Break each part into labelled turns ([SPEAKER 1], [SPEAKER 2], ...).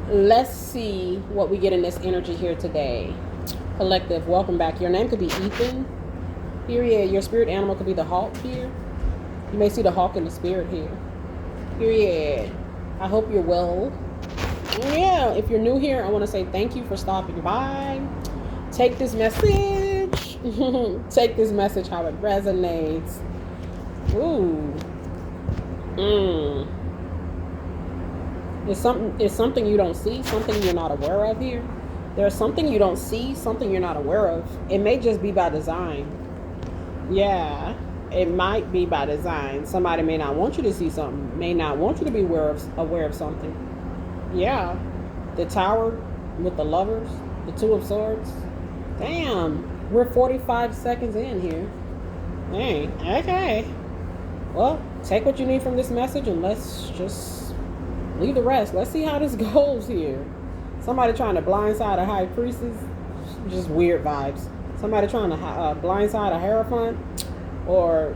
[SPEAKER 1] Let's see what we get in this energy here today. Collective, welcome back. Your name could be Ethan. Period. Your spirit animal could be the hawk here. You may see the hawk in the spirit here. Period. I hope you're well. Yeah, if you're new here, I want to say thank you for stopping by. Take this message. Take this message how it resonates. Ooh. It's something you don't see, something you're not aware of here. There's something you don't see, something you're not aware of. It may just be by design. Yeah, it might be by design. Somebody may not want you to see something, may not want you to be aware of something. Yeah, the Tower with the lovers, the Two of Swords. Damn, we're 45 seconds in here. Dang, okay. Well, take what you need from this message and let's just leave the rest. Let's see how this goes here. Somebody trying to blindside a high priestess, just weird vibes. Somebody trying to blindside a hierophant, or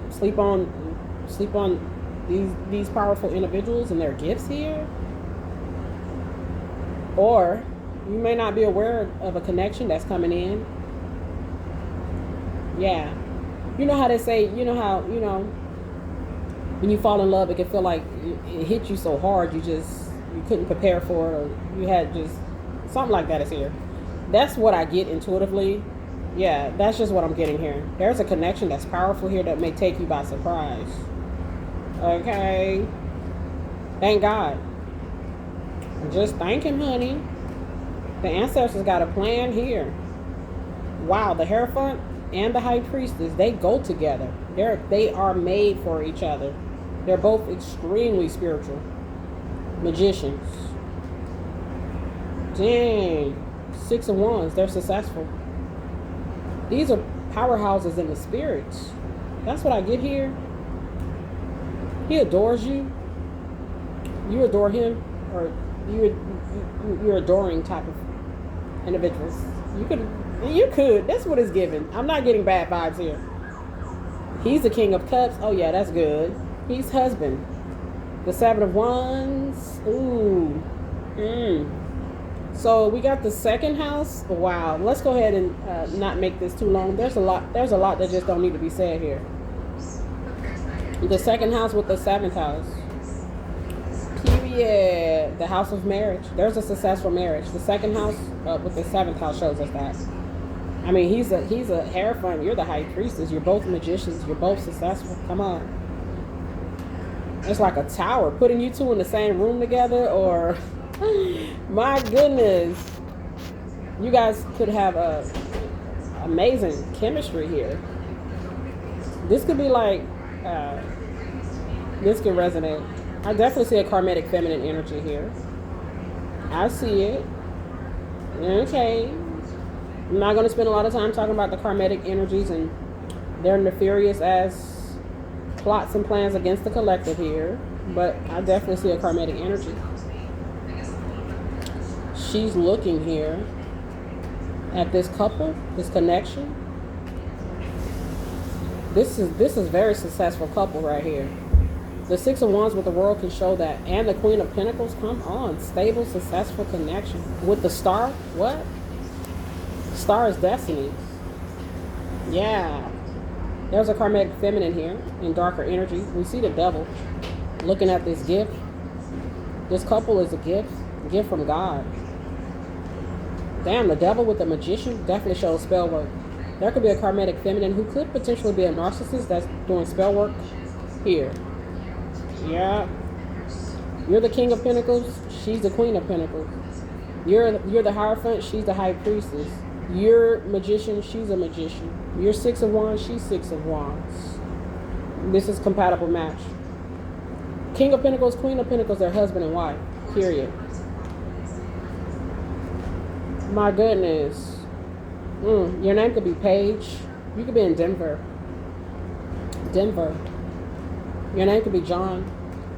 [SPEAKER 1] sleep on these powerful individuals and their gifts here. Or you may not be aware of a connection that's coming in. Yeah, you know how they say, when you fall in love, it can feel like it hit you so hard you couldn't prepare for it, or you had just something like that is here. That's what I get intuitively. Yeah, that's just what I'm getting here. There's a connection that's powerful here that may take you by surprise. Okay. Thank God. Just thank him, honey. The ancestors got a plan here. Wow, the Hierophant and the High Priestess, they go together. They are made for each other. They're both extremely spiritual. Magicians. Dang. 6 of Wands, they're successful. These are powerhouses in the spirits. That's what I get here. He adores you. You adore him, or you're adoring type of individuals. You could. That's what it's given. I'm not getting bad vibes here. He's the King of Cups. Oh yeah, that's good. He's husband. The 7 of Wands. Ooh. So we got the second house. Wow. Let's go ahead and not make this too long. There's a lot that just don't need to be said here. The second house with the 7th house. Period. The house of marriage. There's a successful marriage. The second house with the 7th house shows us that. I mean, he's a Hierophant. You're the High Priestess. You're both magicians. You're both successful. Come on. It's like a tower. Putting you two in the same room together, or my goodness, you guys could have a amazing chemistry here. This could be like, this could resonate. I definitely see a karmic feminine energy here. I see it. Okay. I'm not going to spend a lot of time talking about the karmic energies and their nefarious as plots and plans against the collective here, but I definitely see a karmic energy. She's looking here at this couple, this connection. This is very successful couple right here. The 6 of Wands with the World can show that, and the Queen of Pentacles. Come on, stable, successful connection with the Star. What? Star is destiny. Yeah. There's a karmic feminine here in darker energy. We see the Devil looking at this gift. This couple is a gift from God. Damn, the Devil with the Magician definitely shows spell work. There could be a karmic feminine who could potentially be a narcissist that's doing spell work here. Yeah. You're the King of Pentacles. She's the Queen of Pentacles. You're the Hierophant. She's the High Priestess. You're magician. She's a magician. You're 6 of Wands. She's 6 of Wands. This is compatible match. King of Pentacles, Queen of Pentacles, they're husband and wife. Period. My goodness. Your name could be Paige. You could be in Denver. Your name could be John.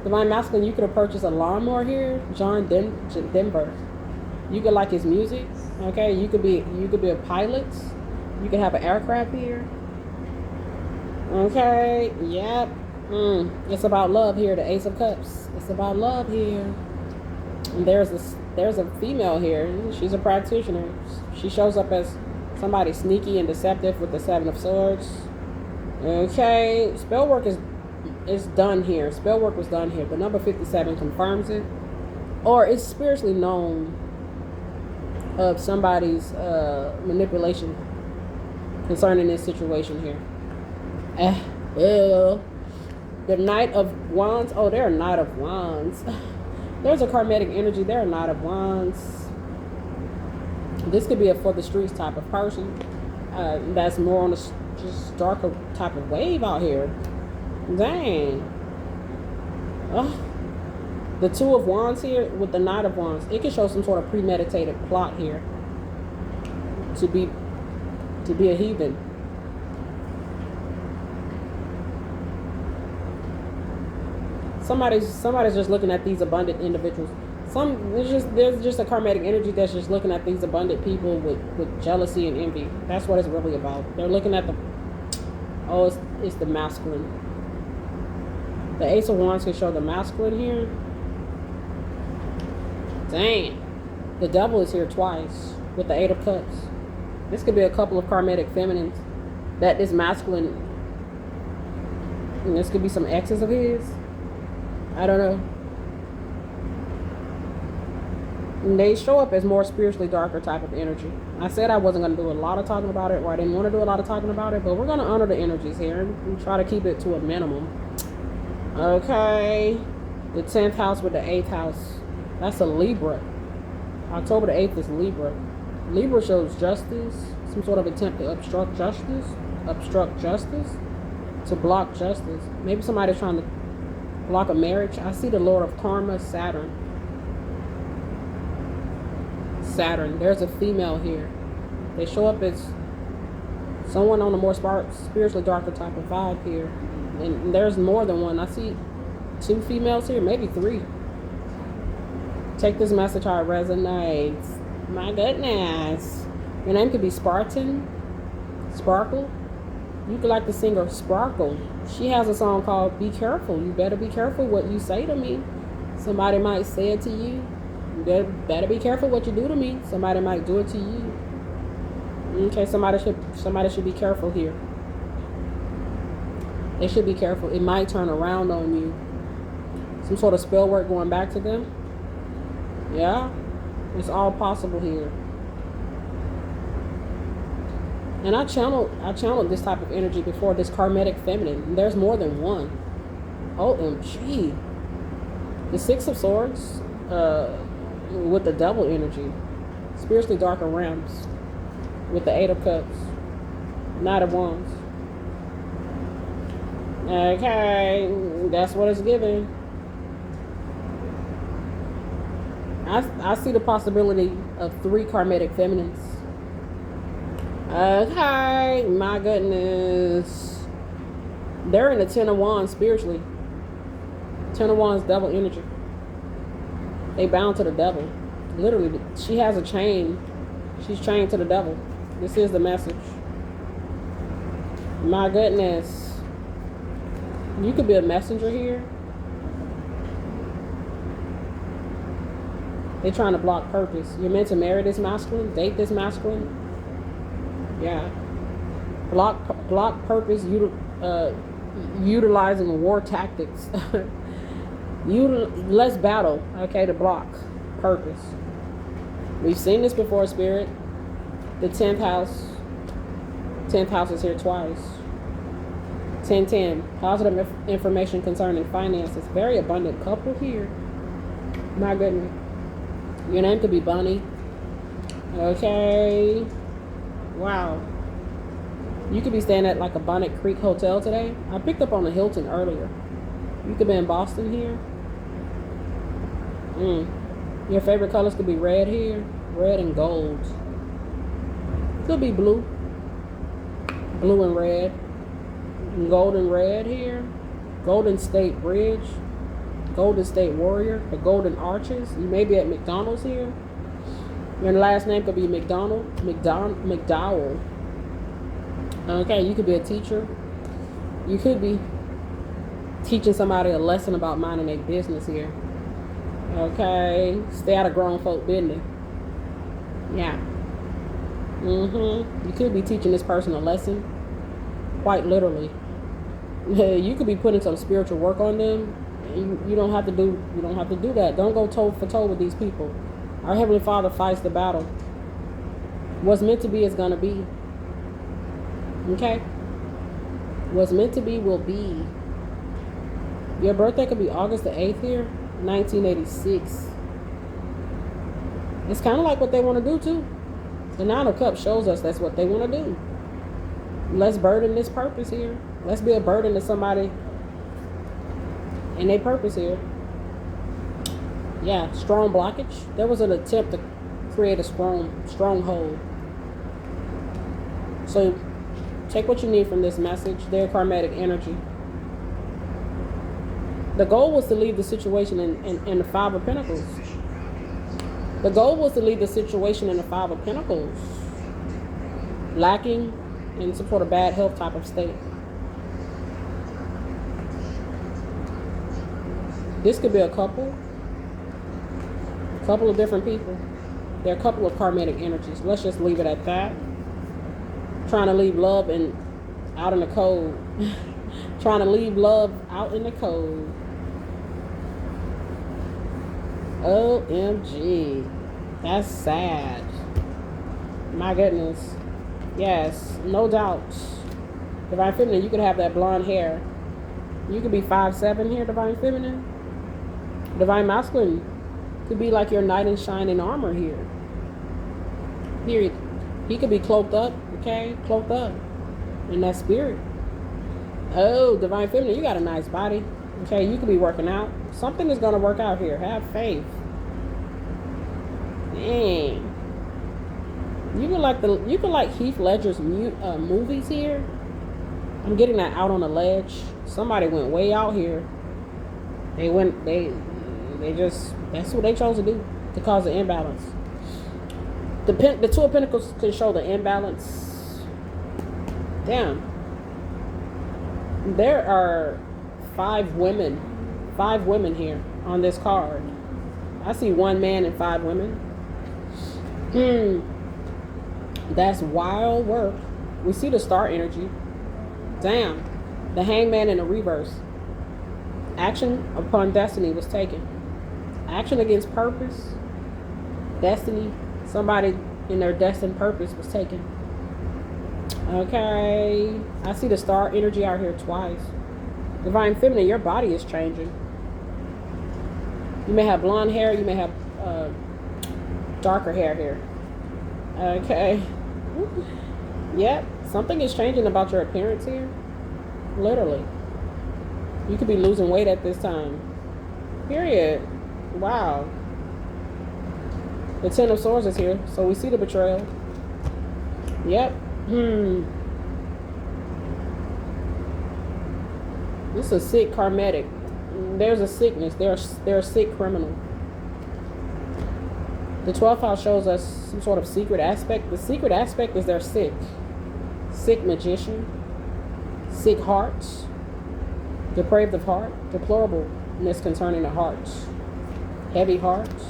[SPEAKER 1] Divine Masculine, you could have purchased a lawnmower here. John Denver. You could like his music. Okay, you could be a pilot. You could have an aircraft here. Okay, yep. It's about love here, the Ace of Cups. It's about love here. And there's a female here. She's a practitioner. She shows up as somebody sneaky and deceptive with the Seven of Swords. Okay, spell work is done here. Spell work was done here. The number 57 confirms it, or it's spiritually known of somebody's manipulation concerning this situation here. The Knight of Wands. Oh, they're a Knight of Wands. There's a karmic energy. They're a Knight of Wands. This could be a for the streets type of person. That's more on a just darker type of wave out here. Dang. Oh. The Two of Wands here with the Knight of Wands. It can show some sort of premeditated plot here. To be a heathen. Somebody's just looking at these abundant individuals. There's just a karmic energy that's just looking at these abundant people with jealousy and envy. That's what it's really about. They're looking at it's the masculine. The Ace of Wands can show the masculine here. Dang. The Devil is here twice with the Eight of Cups. This could be a couple of karmic feminines that is masculine. And this could be some exes of his. I don't know. And they show up as more spiritually darker type of energy. I said I wasn't going to do a lot of talking about it, or I didn't want to do a lot of talking about it, but we're going to honor the energies here and try to keep it to a minimum. Okay. The 10th house with the 8th house. That's a Libra. October the 8th is Libra. Libra shows justice, some sort of attempt to obstruct justice, to block justice. Maybe somebody's trying to block a marriage. I see the Lord of Karma, Saturn. There's a female here. They show up as someone on a more spiritually darker type of vibe here. And there's more than one. I see 2 females here, maybe 3. Take this message how it resonates. My goodness. Your name could be Sparkle. You could like the singer Sparkle. She has a song called Be Careful. You better be careful what you say to me. Somebody might say it to you. You better be careful what you do to me. Somebody might do it to you. Okay, somebody should be careful here. They should be careful. It might turn around on you. Some sort of spell work going back to them. Yeah, it's all possible here. And I channeled this type of energy before, this karmic feminine. There's more than one. OMG. The 6 of Swords with the Devil energy. Spiritually darker realms with the 8 of Cups. Knight of Wands. Okay, that's what it's giving. I see the possibility of 3 karmic feminines. Okay, my goodness. They're in the 10 of Wands spiritually. 10 of Wands, Devil energy. They bound to the devil. Literally, she has a chain. She's chained to the devil. This is the message. My goodness. You could be a messenger here. They're trying to block purpose. You're meant to marry this masculine, date this masculine. Yeah. Block purpose, utilizing war tactics. Let's battle, okay, to block purpose. We've seen this before, Spirit. The 10th house. 10th house is here twice. 1010. Positive information concerning finances. Very abundant couple here. My goodness. Your name could be Bunny. Okay. Wow. You could be staying at like a Bonnet Creek Hotel today. I picked up on the Hilton earlier. You could be in Boston here. Your favorite colors could be red here. Red and gold. Could be blue. Blue and red. Gold and red here. Golden State Bridge. Golden State Warrior. The Golden Arches. You may be at McDonald's here. Your last name could be McDowell. Okay, you could be a teacher. You could be teaching somebody a lesson about minding their business here. Okay, stay out of grown folk business. Yeah. You could be teaching this person a lesson, quite literally. You could be putting some spiritual work on them. You don't have to do. You don't have to do that. Don't go toe for toe with these people. Our Heavenly Father fights the battle. What's meant to be is gonna be. Okay. What's meant to be will be. Your birthday could be August the 8th here, 1986. It's kind of like what they want to do too. The Nine of Cups shows us that's what they want to do. Let's burden this purpose here. Let's be a burden to somebody in their purpose here. Yeah, strong blockage. There was an attempt to create a stronghold. So take what you need from this message. Their karmatic energy. The goal was to leave the situation in the Five of Pentacles. The goal was to leave the situation in the Five of Pentacles. Lacking in some sort of bad health type of state. This could be a couple of different people. There are a couple of karmatic energies. Let's just leave it at that. Trying to leave love out in the cold. Trying to leave love out in the cold. OMG. That's sad. My goodness. Yes, no doubt. Divine Feminine, you could have that blonde hair. You could be 5'7" here, Divine Feminine. Divine Masculine could be like your knight in shining armor here. Period. He could be cloaked up, okay? Cloaked up in that spirit. Oh, Divine Feminine, you got a nice body. Okay, you could be working out. Something is going to work out here. Have faith. Dang. You could like Heath Ledger's movies here. I'm getting that out on the ledge. Somebody went way out here. They just, that's what they chose to do, to cause an imbalance. The Two of Pentacles can show the imbalance. Damn. There are 5 women here on this card. I see 1 man and 5 women. That's wild work. We see the star energy. Damn. The Hangman in the reverse. Action upon destiny was taken. Action against purpose. Destiny. Somebody in their destined purpose was taken. Okay. I see the star energy out here twice. Divine Feminine, your body is changing. You may have blonde hair. You may have darker hair here. Okay. Yep. Something is changing about your appearance here. Literally. You could be losing weight at this time. Period. Wow. The Ten of Swords is here. So we see the betrayal. Yep. This is a sick karmatic. There's a sickness. They're a sick criminal. The 12th house shows us some sort of secret aspect. The secret aspect is they're sick. Sick magician. Sick hearts. Depraved of heart. Deplorableness concerning the hearts. Heavy hearts.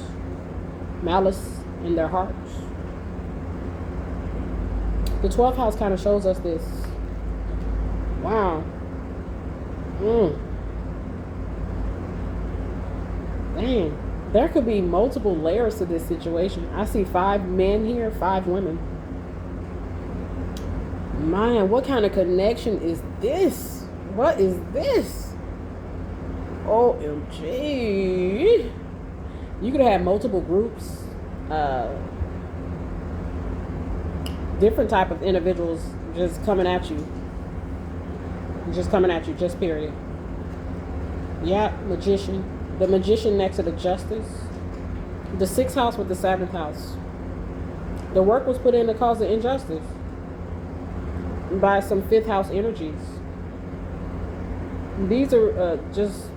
[SPEAKER 1] Malice in their hearts. The 12th house kind of shows us this. Wow. Dang. There could be multiple layers to this situation. I see 5 men here, 5 women. Man, what kind of connection is this? What is this? OMG. You could have multiple groups. Different type of individuals just coming at you. Just period. Yeah, magician. The magician next to the justice. The 6th house with the 7th house. The work was put in to cause the injustice by some 5th house energies. These are just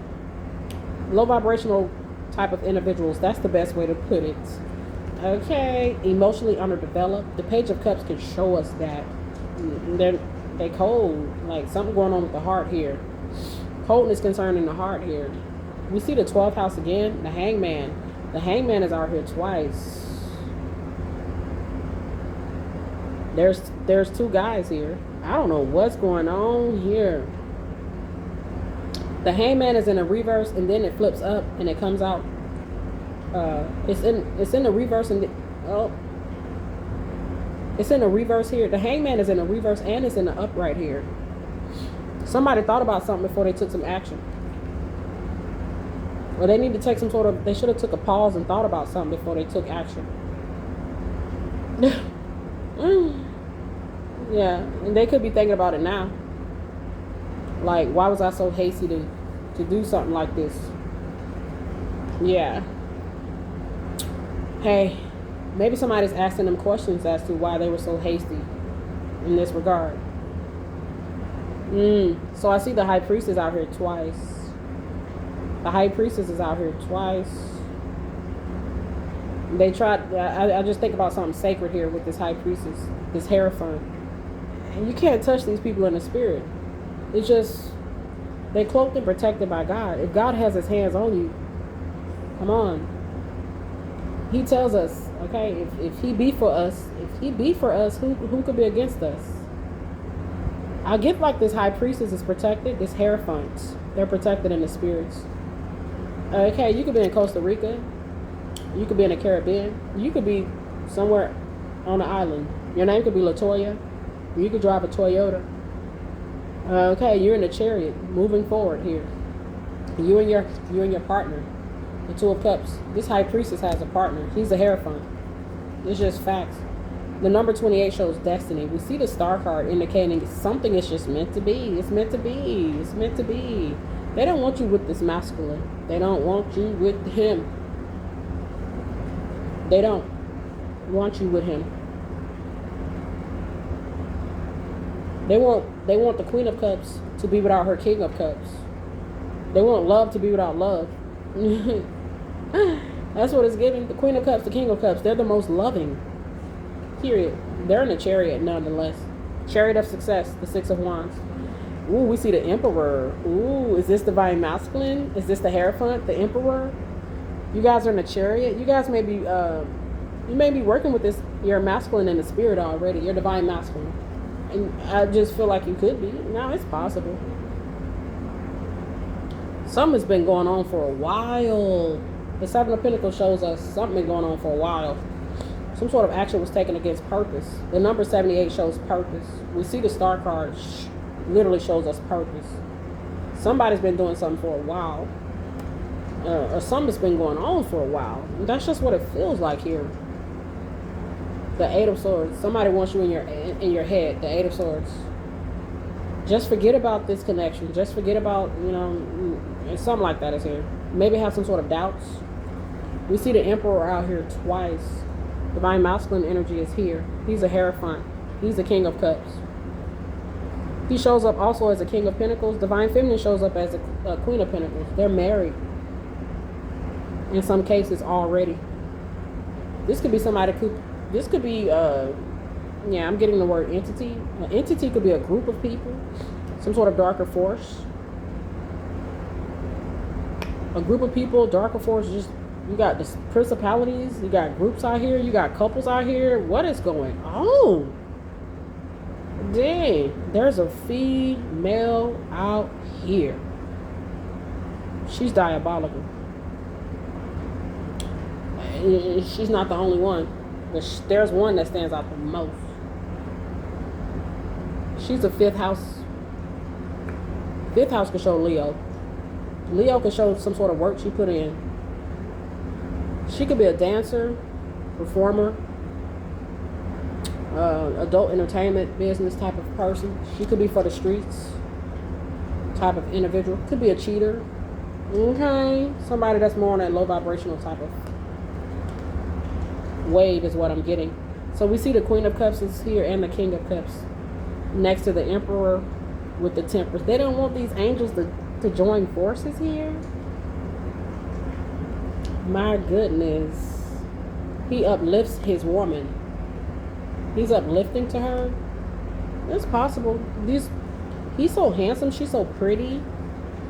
[SPEAKER 1] low vibrational type of individuals. That's the best way to put it. Okay, emotionally underdeveloped. The Page of Cups can show us that they cold. Like something going on with the heart here. Coldness concerning the heart here. We see the 12th house again, the hangman. The hangman is out here twice. There's two guys here. I don't know what's going on here. The hangman is in a reverse, and then it flips up and it comes out. It's in the reverse, and it's in the reverse here. The hangman is in the reverse and it's in the upright here. Somebody thought about something before they took some action. Or they need to take some sort of, they should have took a pause and thought about something before they took action. Yeah, and they could be thinking about it now. Like, why was I so hasty to do something like this? Yeah. Hey, maybe somebody's asking them questions as to why they were so hasty in this regard. So I see the high priestess out here twice. The high priestess is out here twice. They tried, I just think about something sacred here with this high priestess, this Hierophant. And you can't touch these people in the spirit. It's just, they're cloaked and protected by God. If God has his hands on you, come on. He tells us, okay, if he be for us, who could be against us? I get like this high priestess is protected, this Hierophant. They're protected in the spirits. Okay, you could be in Costa Rica. You could be in the Caribbean. You could be somewhere on the island. Your name could be Latoya. You could drive a Toyota. Okay, you're in a chariot moving forward here. You and your partner, the Two of Cups. This high priestess has a partner. He's a Hierophant. It's just facts. The number 28 shows destiny. We see the star card indicating something is just meant to be. It's meant to be. It's meant to be. They don't want you with this masculine. They don't want you with him. They don't want you with him. They want the Queen of Cups to be without her King of Cups. They want love to be without love. That's what it's giving. The Queen of Cups, the King of Cups, they're the most loving. Period. They're in a chariot nonetheless. Chariot of success, the Six of Wands. Ooh, we see the Emperor. Ooh, is this divine masculine? Is this the Hierophant, the Emperor? You guys are in a chariot. You guys may be you may be working with this, your masculine in the spirit already, your divine masculine. And I just feel like you could be. Now it's possible. Something has been going on for a while. The Seven of Pentacles shows us something been going on for a while. Some sort of action was taken against purpose. The number 78 shows purpose. We see the star card literally shows us purpose. Somebody's been doing something for a while. Or something's been going on for a while. And that's just what it feels like here. The Eight of Swords. Somebody wants you in your head. The Eight of Swords. Just forget about this connection. Just forget about, something like that is here. Maybe have some sort of doubts. We see the Emperor out here twice. Divine masculine energy is here. He's a Hierophant. He's the King of Cups. He shows up also as a King of Pentacles. Divine feminine shows up as a Queen of Pentacles. They're married. In some cases already. This could be somebody this could be I'm getting the word entity. An entity could be a group of people, some sort of darker force. A group of people, darker force, just you got the principalities, you got groups out here, you got couples out here. What is going on? Dang, there's a female out here. She's diabolical. She's not the only one, but there's one that stands out the most. She's a fifth house. Fifth house can show Leo. Leo can show some sort of work she put in. She could be a dancer, performer, adult entertainment business type of person. She could be for the streets type of individual. Could be a cheater. Okay, somebody that's more on that low vibrational type of wave is what I'm getting. So we see the Queen of Cups is here and the King of Cups next to the Emperor with the Temperance. They don't want these angels to join forces here. My goodness. He uplifts his woman. He's uplifting to her. It's possible. He's so handsome. She's so pretty.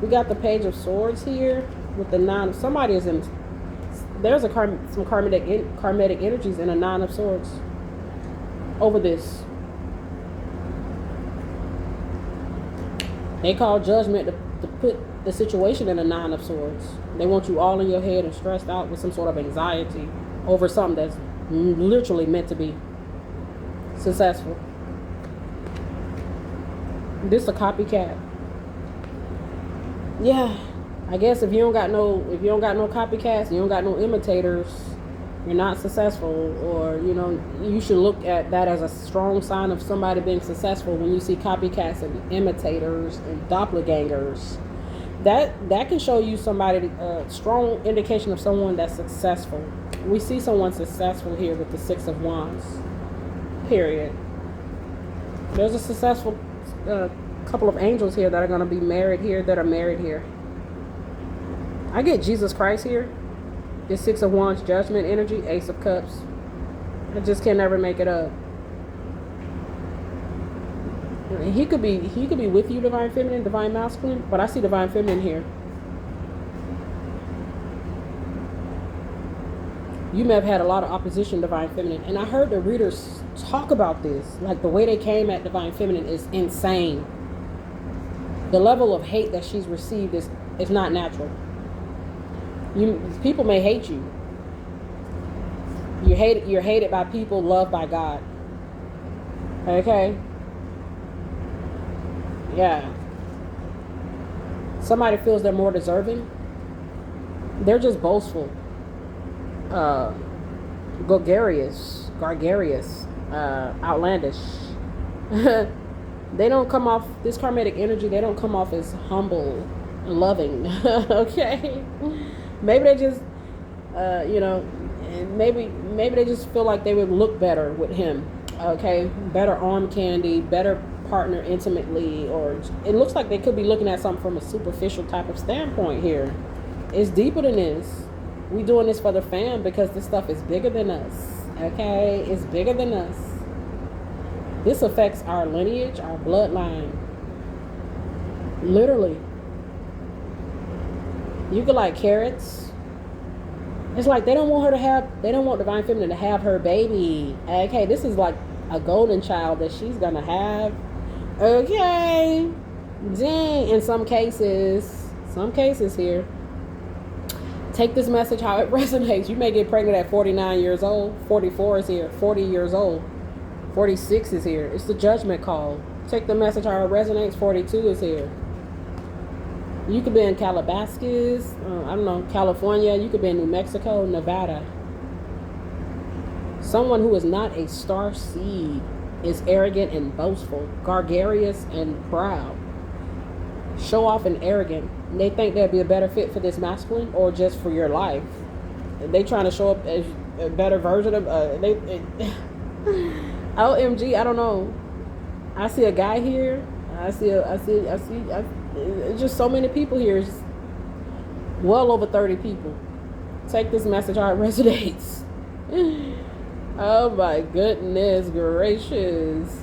[SPEAKER 1] We got the Page of Swords here. with the nine. Somebody is in. There's some karmic energies in a nine of swords over this. They call judgment to put the situation in a nine of swords. They want you all in your head and stressed out with some sort of anxiety over something that's literally meant to be successful. This is a copycat. Yeah, I guess if you don't got no copycats, you don't got no imitators, you're not successful. Or you should look at that as a strong sign of somebody being successful. When you see copycats and imitators and doppelgangers, that can show you somebody, a strong indication of someone that's successful. We see someone successful here with the Six of Wands. Period. There's a successful couple of angels here that are going to be married here, that are married here. I get Jesus Christ here. This Six of Wands, judgment energy, Ace of Cups. I just can never make it up. He could be with you, divine feminine, divine masculine, but I see divine feminine here. You may have had a lot of opposition, divine feminine, and I heard the readers talk about this. Like, the way they came at divine feminine is insane. The level of hate that she's received is not natural. People may hate you. You're hated by people, loved by God. Okay? Yeah. Somebody feels they're more deserving. They're just boastful. Gregarious, outlandish. They don't come off, this karmic energy, they don't come off as humble and loving. Okay? Maybe they just, maybe they just feel like they would look better with him. Okay? Better arm candy, better partner intimately, or it looks like they could be looking at something from a superficial type of standpoint here. It's deeper than this. We doing this for the fam because this stuff is bigger than us. Okay? It's bigger than us. This affects our lineage, our bloodline. Literally. You could like carrots. It's like they don't want divine feminine to have her baby. Okay, this is like a golden child that she's gonna have. Okay. Dang. In some cases here. Take this message how it resonates. You may get pregnant at 49 years old. 44 is here. 40 years old. 46 is here. It's the judgment call. Take the message how it resonates. 42 is here. You could be in Calabasas, California. You could be in New Mexico, Nevada. Someone who is not a star seed is arrogant and boastful, gregarious and proud. Show off and arrogant. They think they'd be a better fit for this masculine or just for your life. They trying to show up as a better version of OMG, I don't know. I see a guy here. I see it's just so many people here. It's well over 30 people. Take this message how it resonates. Oh my goodness gracious.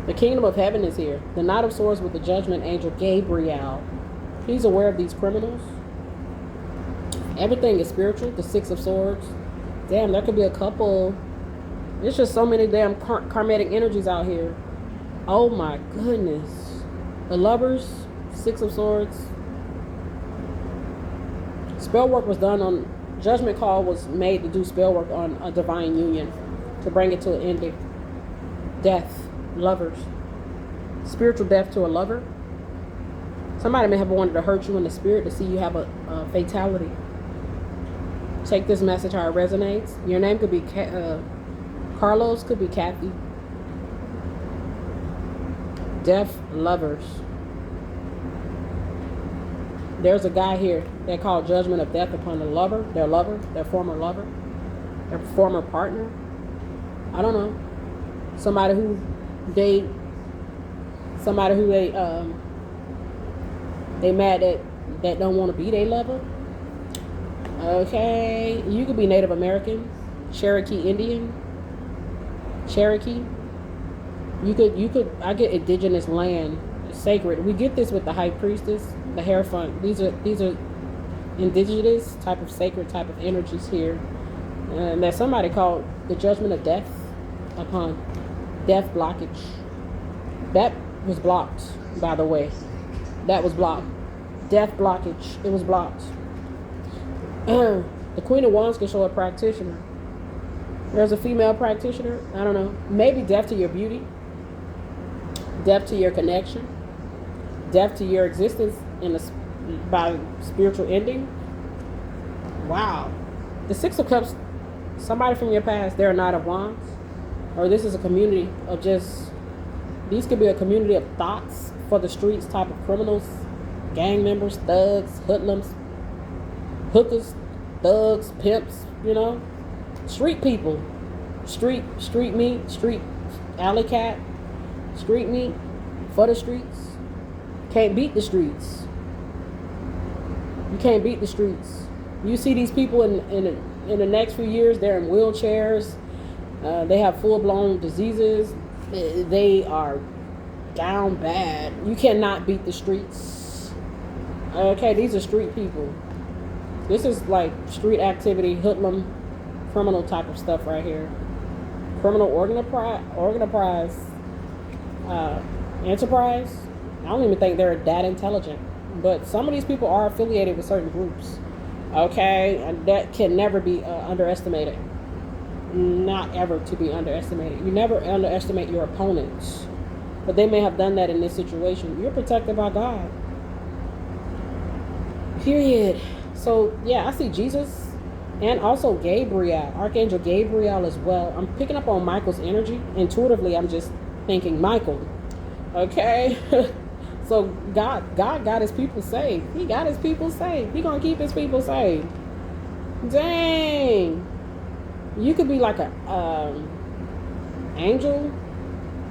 [SPEAKER 1] The kingdom of heaven is here. The Knight of Swords with the judgment angel, Gabriel. He's aware of these criminals. Everything is spiritual. The Six of Swords. Damn, there could be a couple. There's just so many damn karmic energies out here. Oh my goodness. The Lovers, Six of Swords. Spell work was done on, judgment call was made to do spell work on a divine union, to bring it to an ending. Death, lovers. Spiritual death to a lover. Somebody may have wanted to hurt you in the spirit to see you have a fatality. Take this message how it resonates. Your name could be Carlos, could be Kathy. Deaf lovers. There's a guy here that called judgment of death upon the lover, their former lover, their former partner. I don't know. Somebody who they mad that don't want to be their lover. Okay, you could be Native American, Cherokee Indian, Cherokee. You could I get indigenous land. sacred. We get this with the high priestess, the Hierophant. These are indigenous type of sacred type of energies here. And that somebody called the judgment of death upon death blockage. That was blocked, by the way. That was blocked. Death blockage. It was blocked. The Queen of Wands can show a practitioner. There's a female practitioner. I don't know. Maybe death to your beauty. Death to your connection. Death to your existence by spiritual ending. Wow. The Six of Cups, somebody from your past, they're a Knight of Wands. Or this is a community of just, these could be a community of thoughts for the streets type of criminals, gang members, thugs, hoodlums, hookers, thugs, pimps, you know, street people, street meat, street alley cat, street meat for the streets. Can't beat the streets. You can't beat the streets. You see these people in the next few years, they're in wheelchairs. They have full-blown diseases. They are down bad. You cannot beat the streets. Okay, these are street people. This is like street activity, hoodlum, criminal type of stuff right here. Criminal enterprise. I don't even think they're that intelligent. But some of these people are affiliated with certain groups. Okay, and that can never be underestimated. Not ever to be underestimated. You never underestimate your opponents. But they may have done that in this situation. You're protected by God. Period. So, yeah, I see Jesus and also Gabriel, Archangel Gabriel as well. I'm picking up on Michael's energy. Intuitively, I'm just thinking Michael. Okay? So God got his people saved. He got his people saved. He gonna keep his people saved. Dang. You could be like a angel,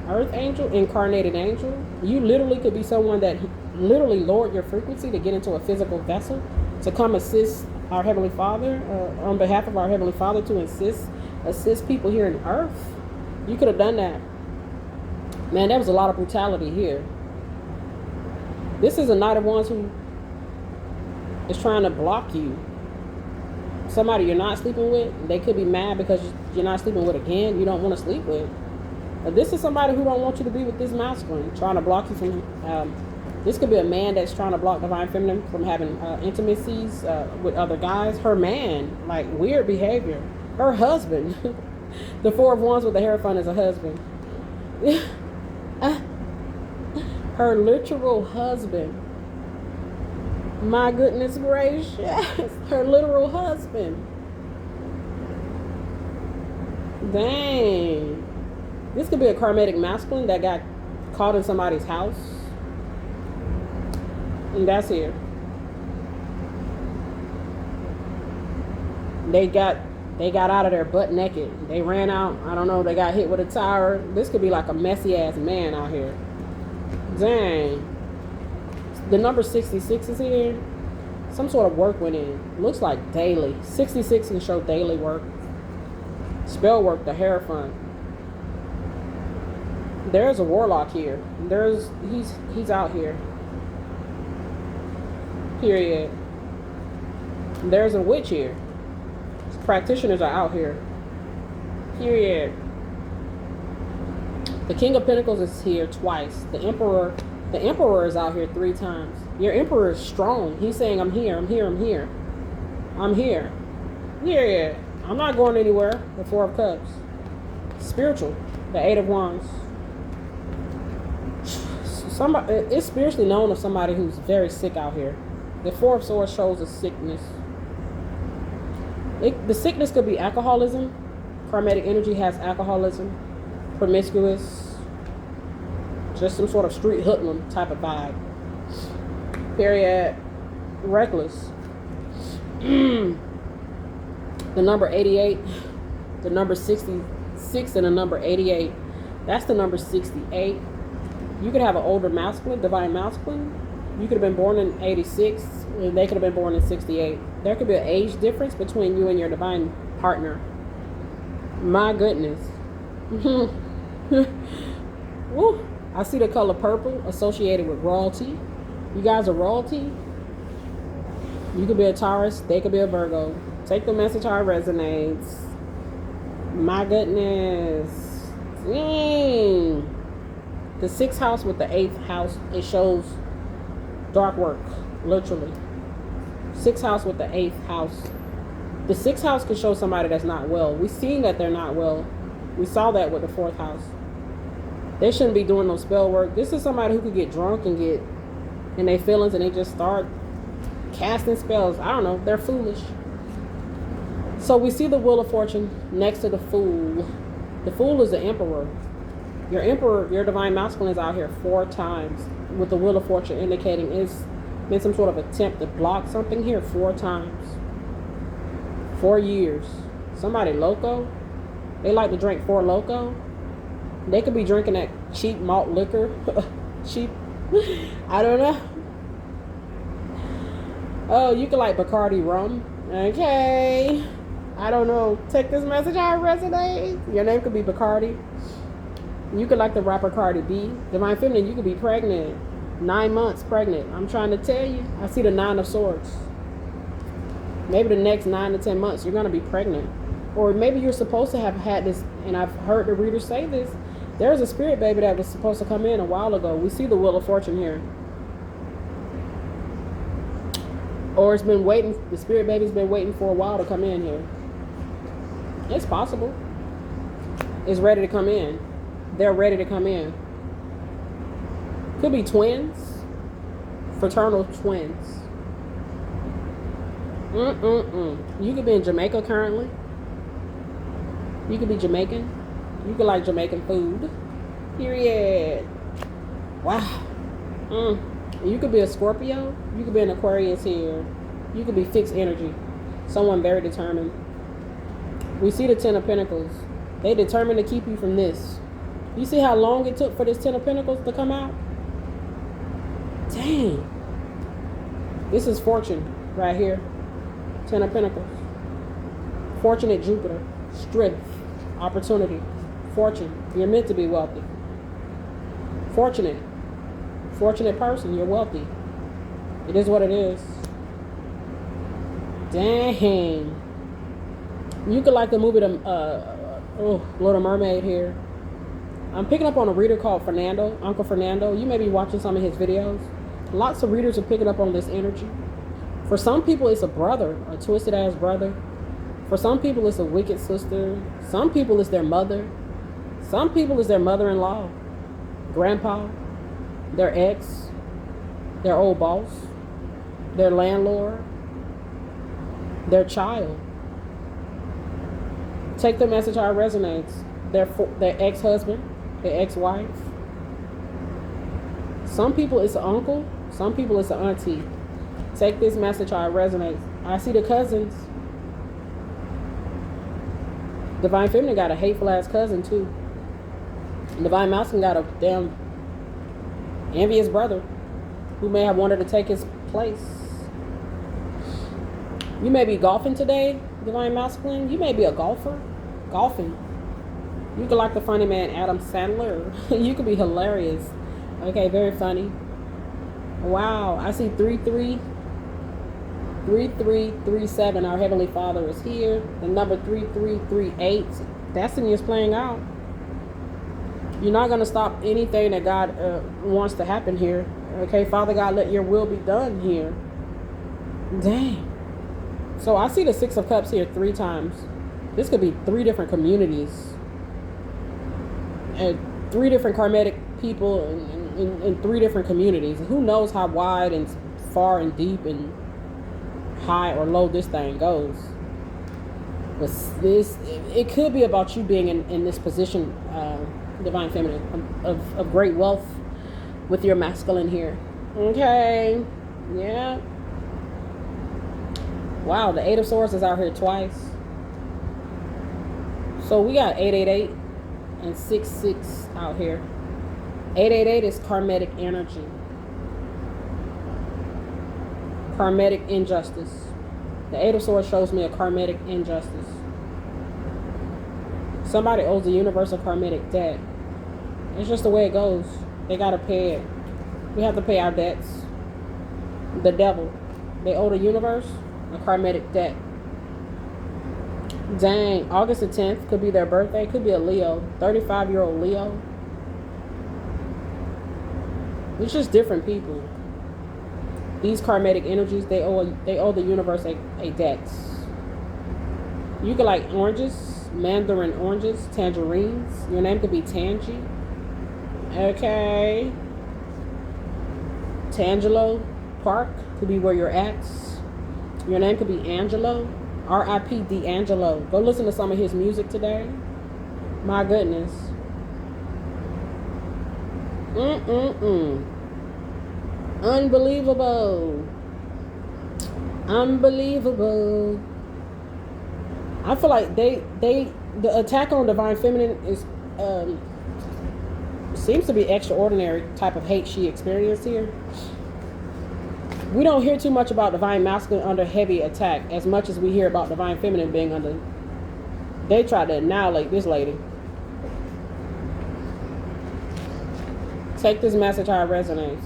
[SPEAKER 1] earth angel, incarnated angel. You literally could be someone that literally lowered your frequency to get into a physical vessel to come assist our Heavenly Father, on behalf of our Heavenly Father, to assist people here on earth. You could have done that. Man, there was a lot of brutality here. This is a Knight of Wands who is trying to block you. Somebody you're not sleeping with, they could be mad because you're not sleeping with again. You don't want to sleep with. But this is somebody who don't want you to be with this masculine, trying to block you from. This could be a man that's trying to block Divine Feminine from having intimacies with other guys. Her man, like weird behavior. Her husband. The Four of Wands with the Hierophant is a husband. Her literal husband. My goodness gracious. Her literal husband. Dang. This could be a karmatic masculine that got caught in somebody's house. And that's here. They got out of there butt naked. They ran out. I don't know. They got hit with a tire. This could be like a messy ass man out here. Dang. The number 66 is here. Some sort of work went in. Looks like daily. 66 can show daily work. Spell work, the Hierophant. There's a warlock here. He's out here. Period. There's a witch here. Practitioners are out here. Period. The King of Pentacles is here twice. The Emperor is out here 3 times. Your Emperor is strong. He's saying, I'm here, I'm here, I'm here. I'm here. Period. I'm not going anywhere. The Four of Cups. Spiritual. The Eight of Wands. Somebody, it's spiritually known of somebody who's very sick out here. The Four of Swords shows a sickness. The sickness could be alcoholism. Karmatic energy has alcoholism. Promiscuous. Just some sort of street hoodlum type of vibe. Period. Reckless. The number 88. The number 66 and the number 88. That's the number 68. You could have an older masculine, divine masculine. You could have been born in 86. And they could have been born in 68. There could be an age difference between you and your divine partner. My goodness. Woo. I see the color purple associated with royalty. You guys are royalty. You could be a Taurus. They could be a Virgo. Take the message how it resonates. My goodness. Dang. The 6th house with the 8th house, it shows dark work, literally. 6th house with the 8th house. The 6th house can show somebody that's not well. We've seen that they're not well. We saw that with the 4th house. They shouldn't be doing no spell work. This is somebody who could get drunk and get in their feelings and they just start casting spells. I don't know. They're foolish. So we see the Wheel of Fortune next to the Fool. The Fool is the Emperor. Your Emperor, your Divine Masculine is out here 4 times with the Wheel of Fortune indicating it's been some sort of attempt to block something here 4 times. 4 years. Somebody loco. They like to drink 4 Loco. They could be drinking that cheap malt liquor. Cheap. I don't know. Oh, you could like Bacardi rum. Okay. I don't know. Take this message how it resonates. Your name could be Bacardi. You could like the rapper Cardi B. Divine Feminine, you could be pregnant. 9 months pregnant. I'm trying to tell you. I see the 9 of Swords. Maybe the next 9 to 10 months, you're going to be pregnant. Or maybe you're supposed to have had this, and I've heard the readers say this. There's a spirit baby that was supposed to come in a while ago. We see the Wheel of Fortune here. Or it's been waiting, the spirit baby's been waiting for a while to come in here. It's possible. It's ready to come in. They're ready to come in. Could be twins. Fraternal twins. You could be in Jamaica currently. You could be Jamaican. You could like Jamaican food. Period. Wow. You could be a Scorpio. You could be an Aquarius here. You could be fixed energy. Someone very determined. We see the 10 of Pentacles. They determined to keep you from this. You see how long it took for this 10 of Pentacles to come out? Dang. This is fortune right here. 10 of Pentacles. Fortunate Jupiter. Strength. Opportunity. Fortune. You're meant to be wealthy. Fortunate. Fortunate person. You're wealthy. It is what it is. Dang. You could like the movie Little Mermaid here. I'm picking up on a reader called Fernando, Uncle Fernando. You may be watching some of his videos. Lots of readers are picking up on this energy. For some people, it's a brother, a twisted ass brother. For some people, it's a wicked sister. Some people, it's their mother. Some people, it's their mother-in-law, grandpa, their ex, their old boss, their landlord, their child. Take the message how it resonates. Their ex-husband, their ex-wife. Some people it's an uncle. Some people it's an auntie. Take this message how it resonates. I see the cousins. Divine Feminine got a hateful ass cousin too. Divine Masculine got a damn envious brother who may have wanted to take his place. You may be golfing today, Divine Masculine. You may be a golfer. Golfing. You could like the funny man Adam Sandler. You could be hilarious. Okay, very funny. Wow, I see 3337. Our Heavenly Father is here. The number 3338. Destiny is playing out. You're not going to stop anything that God wants to happen here. Okay, Father God, let your will be done here. Dang. So I see the 6 of Cups here 3 times. This could be 3 different communities. And 3 different karmatic people in 3 different communities. Who knows how wide and far and deep and high or low this thing goes. But this, it could be about you being in this position, Divine Feminine, of great wealth with your masculine here. Okay. Yeah. Wow, the 8 of Swords is out here twice. So we got 888 and 66 out here. 888 is karmatic energy. Karmatic injustice. The 8 of Swords shows me a karmatic injustice. Somebody owes the universe a karmatic debt. It's just the way it goes. They gotta pay it. We have to pay our debts. The devil. They owe the universe a karmic debt. Dang, August the 10th could be their birthday. Could be a Leo. 35-year-old Leo. It's just different people. These karmic energies, they owe the universe a debt. You could like oranges, mandarin oranges, tangerines. Your name could be Tangy. Okay. Tangelo Park could be where you're at. Your name could be Angelo. R.I.P. D'Angelo. Go listen to some of his music today. My goodness. Unbelievable. Unbelievable. I feel like the attack on divine feminine is seems to be extraordinary type of hate she experienced here. We don't hear too much about divine masculine under heavy attack as much as we hear about divine feminine being under. They tried to annihilate this lady. Take this message how it resonates.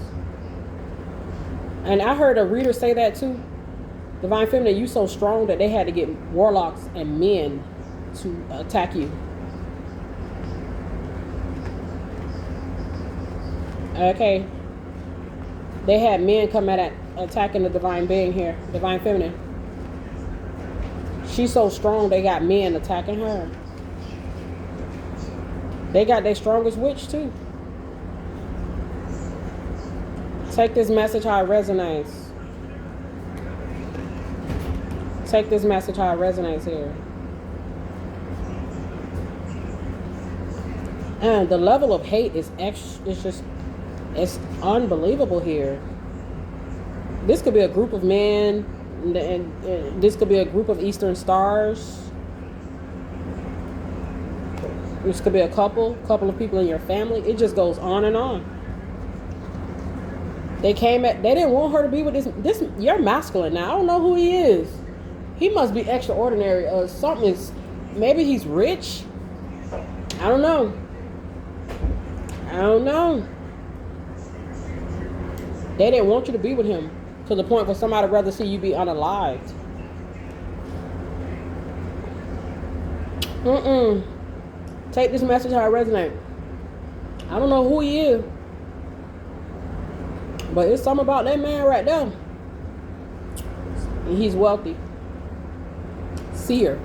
[SPEAKER 1] And I heard a reader say that too. Divine feminine, you so strong that they had to get warlocks and men to attack you. Okay. They had men come at attacking the divine being here, divine feminine. She's so strong they got men attacking her. They got their strongest witch too. Take this message how it resonates. Take this message how it resonates here. And the level of hate is it's unbelievable here. This could be a group of men, and this could be a group of Eastern stars. This could be a couple of people in your family. It just goes on and on. They didn't want her to be with this. You're masculine now. I don't know who he is. He must be extraordinary. Something is, maybe he's rich. I don't know. They didn't want you to be with him to the point where somebody would rather see you be unalived. Take this message how it resonates. I don't know who he is, but it's something about that man right there. And he's wealthy. Seer.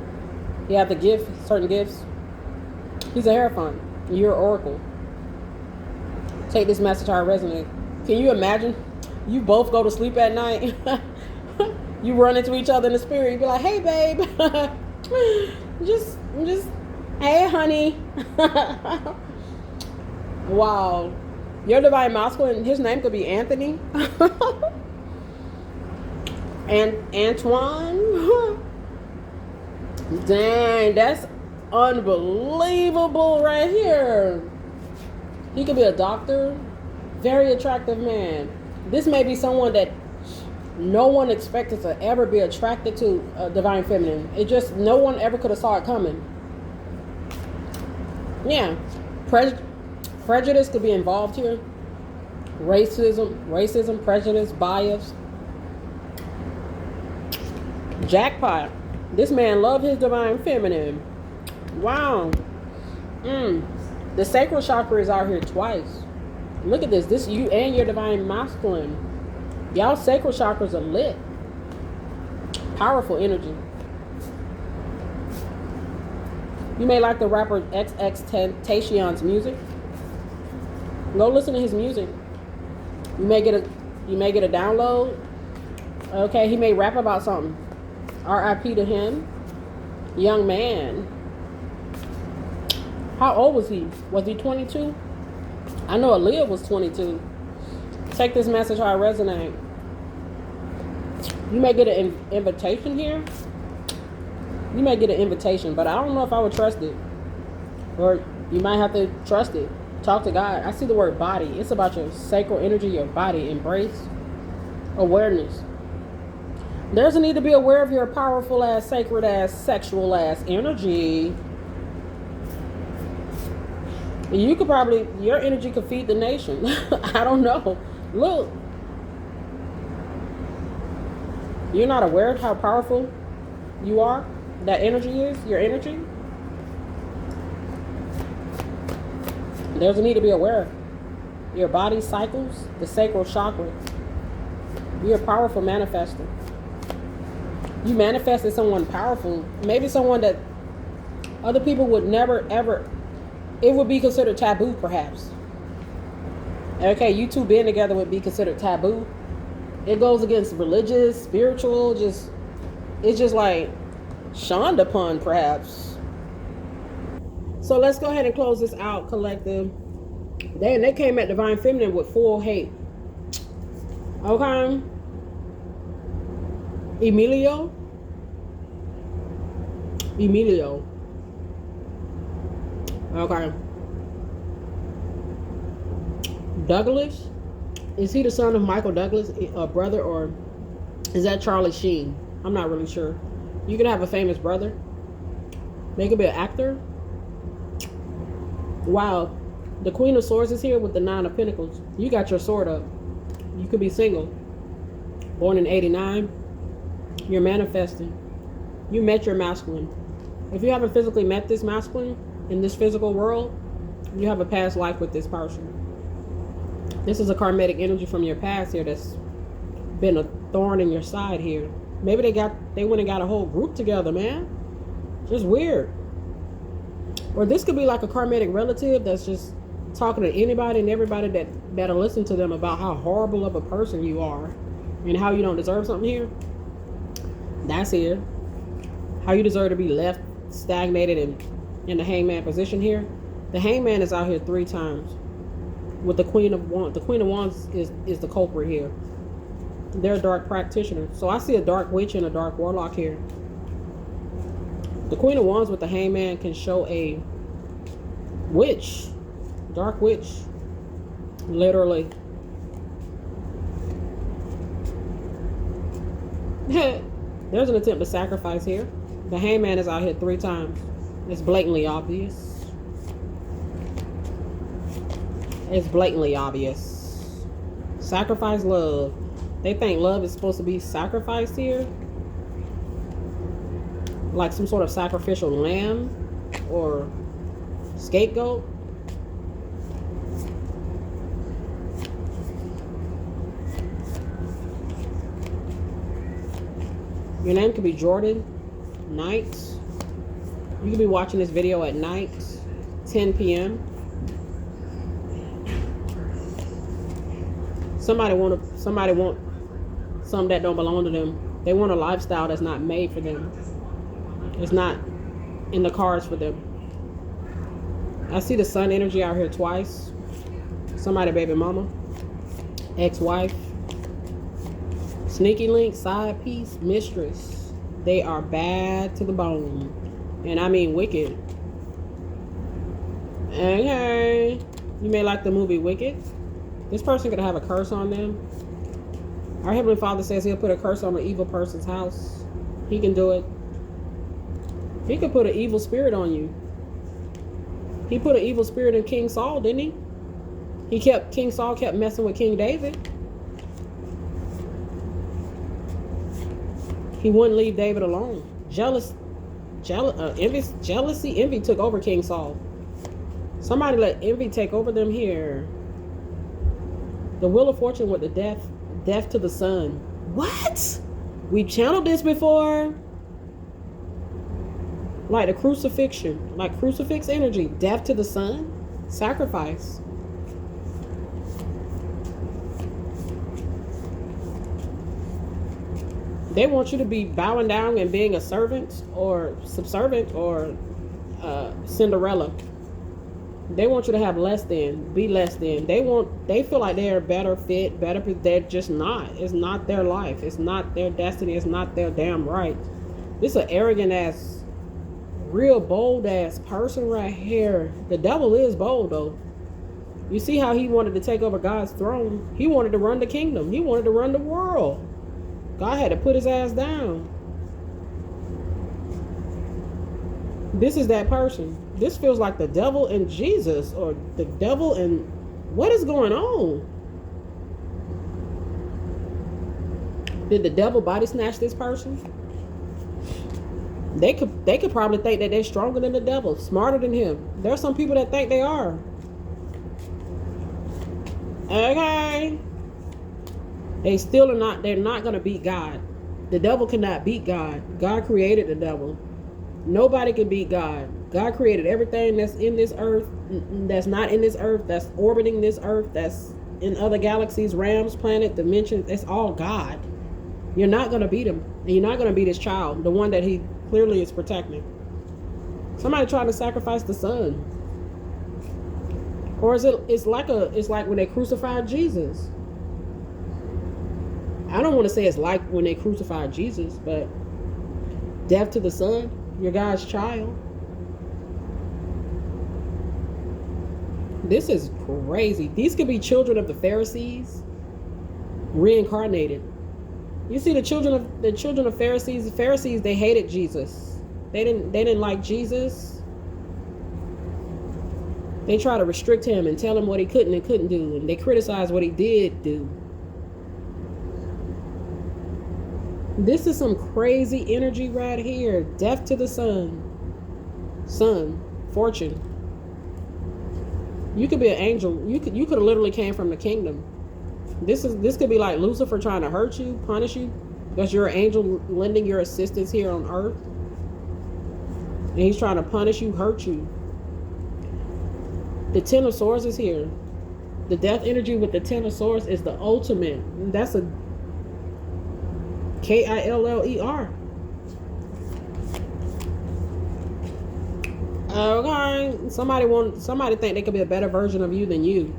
[SPEAKER 1] He has the gift, certain gifts. He's a Hierophant. You're an Oracle. Take this message how it resonates. Can you imagine? You both go to sleep at night. You run into each other in the spirit. You be like, "Hey, babe, just, hey, honey." Wow, your divine masculine. His name could be Anthony, and Antoine. Dang, that's unbelievable right here. He could be a doctor. Very attractive man. This may be someone that no one expected to ever be attracted to divine feminine. It just, no one ever could have saw it coming. Yeah. Prejudice could be involved here. Racism, prejudice, bias. Jackpot. This man loved his divine feminine. Wow. The sacral chakra is out here twice. Look at this. This you and your divine masculine. Y'all sacral chakras are lit. Powerful energy. You may like the rapper XXXTentacion's music. Go listen to his music. You may get a download. Okay, he may rap about something. R.I.P. to him. Young man. How old was he? Was he 22? I know Aaliyah was 22. Take this message how it resonates. You may get an invitation here. You may get an invitation, but I don't know if I would trust it. Or you might have to trust it. Talk to God. I see the word body. It's about your sacral energy, your body. Embrace awareness. There's a need to be aware of your powerful ass, sacred ass, sexual ass energy. You could probably, your energy could feed the nation. I don't know. Look, you're not aware of how powerful you are. That energy is your energy. There's a need to be aware. Your body cycles, the sacral chakra. You're a powerful manifester. You manifested someone powerful, maybe someone that other people would never ever, it would be considered taboo perhaps. Okay, you two being together would be considered taboo. It goes against religious, spiritual, it's just like shunned upon perhaps. So let's go ahead and close this out, collective. They came at Divine Feminine with full hate. Okay. Emilio. Okay. Douglas. Is he the son of Michael Douglas, a brother, or is that Charlie Sheen? I'm not really sure. You could have a famous brother. They could be an actor. Wow. The Queen of Swords is here with the Nine of Pentacles. You got your sword up. You could be single. Born in 89. You're manifesting. You met your masculine. If you haven't physically met this masculine in this physical world, you have a past life with this person. This is a karmic energy from your past here that's been a thorn in your side here. Maybe they went and got a whole group together, man. Just weird. Or this could be like a karmic relative that's just talking to anybody and everybody that'll listen to them about how horrible of a person you are and how you don't deserve something here. That's here. How you deserve to be left stagnated and in the hangman position here. The hangman is out here 3 times with the Queen of Wands. The Queen of Wands is the culprit here. They're a dark practitioner. So I see a dark witch and a dark warlock here. The Queen of Wands with the hangman can show a witch. Dark witch. Literally. There's an attempt to sacrifice here. The hangman is out here 3 times. It's blatantly obvious. It's blatantly obvious. Sacrifice love. They think love is supposed to be sacrificed here. Like some sort of sacrificial lamb or scapegoat. Your name could be Jordan Knight. You could be watching this video at night, 10 p.m. Somebody want something that don't belong to them. They want a lifestyle that's not made for them. It's not in the cards for them. I see the sun energy out here twice. Somebody baby mama, ex-wife, sneaky link, side piece, mistress. They are bad to the bone. And I mean wicked. Okay. You may like the movie Wicked. This person could have a curse on them. Our Heavenly Father says he'll put a curse on an evil person's house. He can do it. He could put an evil spirit on you. He put an evil spirit in King Saul, didn't he? King Saul kept messing with King David. He wouldn't leave David alone. Envy took over King Saul. Somebody let envy take over them here. The Wheel of Fortune with the death to the sun. What? We channeled this before. Like the crucifixion, like crucifix energy, death to the sun, sacrifice. They want you to be bowing down and being a servant or subservient or Cinderella. They want you to have less than, be less than. They feel like they're better fit, better, but they're just not. It's not their life. It's not their destiny. It's not their damn right. This is an arrogant ass, real bold ass person right here. The devil is bold though. You see how he wanted to take over God's throne? He wanted to run the kingdom. He wanted to run the world. God had to put his ass down. This is that person. This feels like the devil and Jesus, or the devil and what is going on? Did the devil body snatch this person? They could probably think that they're stronger than the devil, smarter than him. There are some people that think they are. Okay. They still are not, they're not gonna beat God. The devil cannot beat God. God created the devil. Nobody can beat God. God created everything that's in this earth, that's not in this earth, that's orbiting this earth, that's in other galaxies, realms, planet, dimensions. It's all God. You're not going to beat him. And you're not going to beat his child, the one that he clearly is protecting. Somebody trying to sacrifice the son. Or it's like when they crucified Jesus. I don't want to say it's like when they crucified Jesus, but death to the son, your God's child. This is crazy. These could be children of the Pharisees reincarnated. You see the children of Pharisees. The Pharisees, they hated Jesus. They didn't like Jesus. They try to restrict him and tell him what he couldn't and couldn't do, and they criticize what he did do. This is some crazy energy right here. Death to the son. Son, fortune. You could be an angel. You could have literally came from the kingdom. This could be like Lucifer trying to hurt you, punish you, because you're an angel lending your assistance here on earth. And he's trying to punish you, hurt you. The Ten of Swords is here. The death energy with the Ten of Swords is the ultimate. That's a Killer. Okay, somebody think they could be a better version of you than you.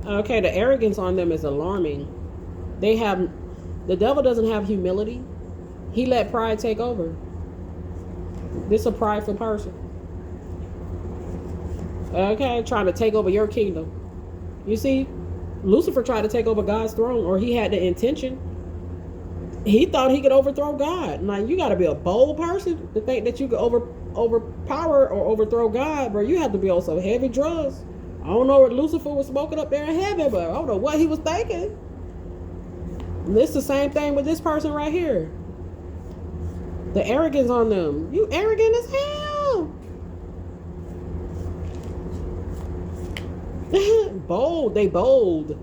[SPEAKER 1] Okay, the arrogance on them is alarming. The devil doesn't have humility. He let pride take over. This is a prideful person. Okay, trying to take over your kingdom. You see, Lucifer tried to take over God's throne, or he had the intention. He thought he could overthrow God. Now, you got to be a bold person to think that you could overpower or overthrow God, bro. You have to be on some heavy drugs. I don't know what Lucifer was smoking up there in heaven, but I don't know what he was thinking. And it's the same thing with this person right here. The arrogance on them. You arrogant as hell. Bold. They bold.